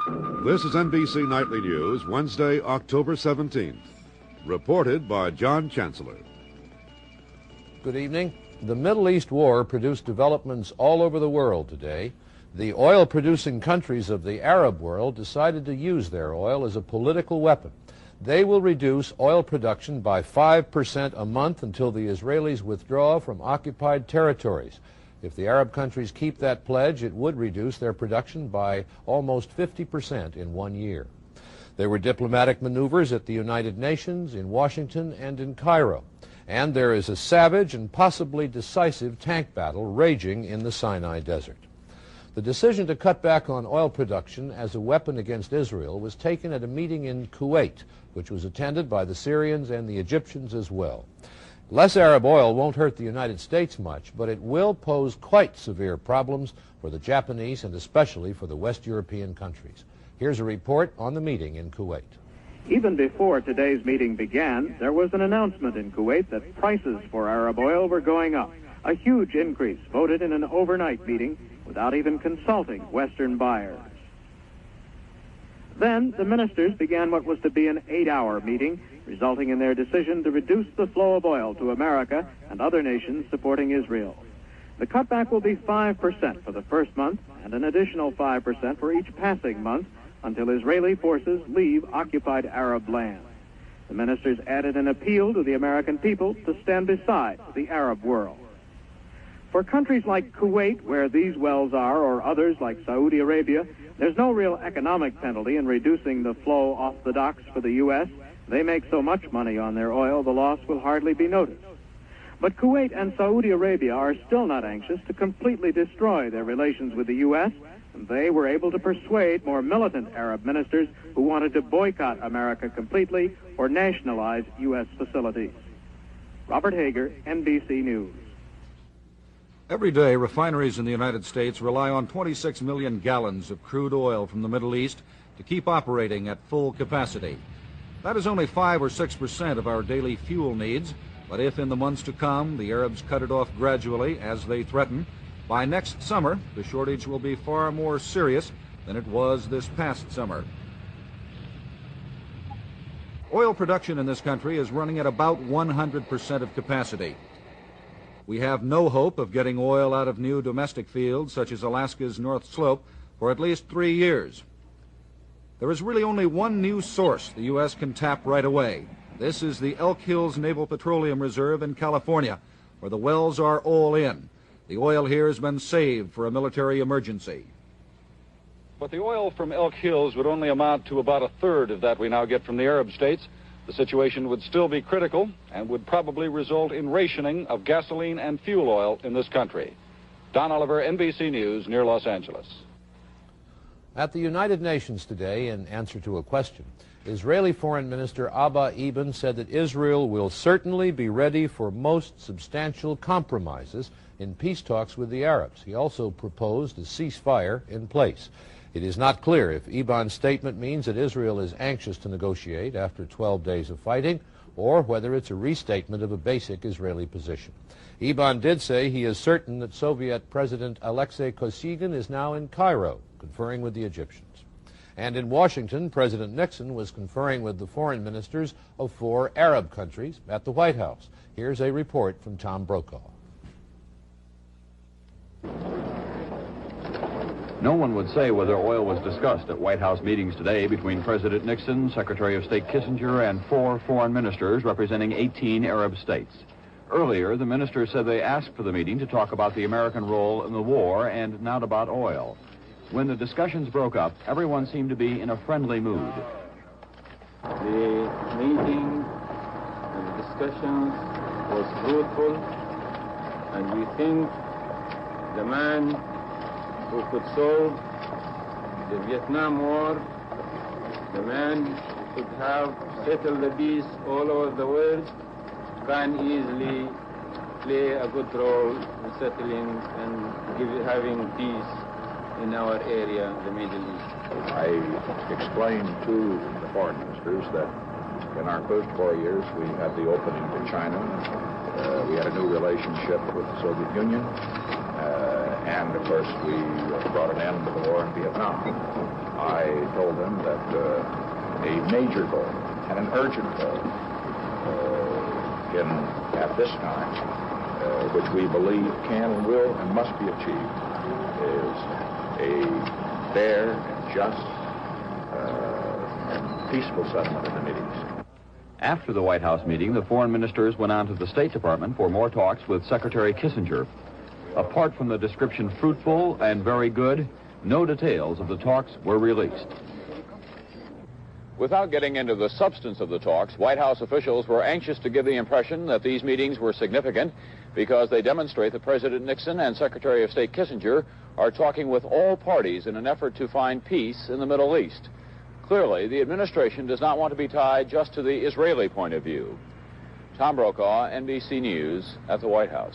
This is NBC Nightly News, Wednesday, October 17th. Reported by John Chancellor. Good evening. The Middle East war produced developments all over the world today. The oil-producing countries of the Arab world decided to use their oil as a political weapon. They will reduce oil production by 5% a month until the Israelis withdraw from occupied territories. If the Arab countries keep that pledge, it would reduce their production by almost 50% in 1 year. There were diplomatic maneuvers at the United Nations, in Washington, and in Cairo. And there is a savage and possibly decisive tank battle raging in the Sinai Desert. The decision to cut back on oil production as a weapon against Israel was taken at a meeting in Kuwait, which was attended by the Syrians and the Egyptians as well. Less Arab oil won't hurt the United States much, but it will pose quite severe problems for the Japanese and especially for the West European countries. Here's a report on the meeting in Kuwait. Even before today's meeting began, there was an announcement in Kuwait that prices for Arab oil were going up. A huge increase voted in an overnight meeting without even consulting Western buyers. Then the ministers began what was to be an 8-hour meeting, resulting in their decision to reduce the flow of oil to America and other nations supporting Israel. The cutback will be 5% for the first month and an additional 5% for each passing month until Israeli forces leave occupied Arab land. The ministers added an appeal to the American people to stand beside the Arab world. For countries like Kuwait, where these wells are, or others like Saudi Arabia, there's no real economic penalty in reducing the flow off the docks for the U.S. They make so much money on their oil, the loss will hardly be noticed. But Kuwait and Saudi Arabia are still not anxious to completely destroy their relations with the U.S., and they were able to persuade more militant Arab ministers who wanted to boycott America completely or nationalize U.S. facilities. Robert Hager, NBC News. Every day, refineries in the United States rely on 26 million gallons of crude oil from the Middle East to keep operating at full capacity. That is only 5 or 6% of our daily fuel needs, but if in the months to come the Arabs cut it off gradually, as they threaten, by next summer the shortage will be far more serious than it was this past summer. Oil production in this country is running at about 100% of capacity. We have no hope of getting oil out of new domestic fields such as Alaska's North Slope for at least 3 years. There is really only one new source the U.S. can tap right away. This is the Elk Hills Naval Petroleum Reserve in California, where the wells are all in. The oil here has been saved for a military emergency. But the oil from Elk Hills would only amount to about a third of that we now get from the Arab states. The situation would still be critical and would probably result in rationing of gasoline and fuel oil in this country. Don Oliver, NBC News, near Los Angeles. At the United Nations today, in answer to a question, Israeli Foreign Minister Abba Eban said that Israel will certainly be ready for most substantial compromises in peace talks with the Arabs. He also proposed a ceasefire in place. It is not clear if Eban's statement means that Israel is anxious to negotiate after 12 days of fighting, or whether it's a restatement of a basic Israeli position. Eban did say he is certain that Soviet President Alexei Kosygin is now in Cairo, conferring with the Egyptians. And in Washington, President Nixon was conferring with the foreign ministers of 4 Arab countries at the White House. Here's a report from Tom Brokaw. No one would say whether oil was discussed at White House meetings today between President Nixon, Secretary of State Kissinger, and 4 foreign ministers representing 18 Arab states. Earlier, the ministers said they asked for the meeting to talk about the American role in the war and not about oil. When the discussions broke up, everyone seemed to be in a friendly mood. The meeting and the discussions was fruitful, and we think the man who could solve the Vietnam War, the man who could have settled the peace all over the world, can easily play a good role in settling and having peace in our area, the Middle East. I explained to the foreign ministers that in our first 4 years we had the opening to China, we had a new relationship with the Soviet Union, And, of course, we brought an end to the war in Vietnam. I told them that a major goal and an urgent goal at this time, which we believe can and will and must be achieved, is a fair and just and peaceful settlement in the Mideast. After the White House meeting, the foreign ministers went on to the State Department for more talks with Secretary Kissinger. Apart from the description fruitful and very good, no details of the talks were released. Without getting into the substance of the talks, White House officials were anxious to give the impression that these meetings were significant because they demonstrate that President Nixon and Secretary of State Kissinger are talking with all parties in an effort to find peace in the Middle East. Clearly, the administration does not want to be tied just to the Israeli point of view. Tom Brokaw, NBC News, at the White House.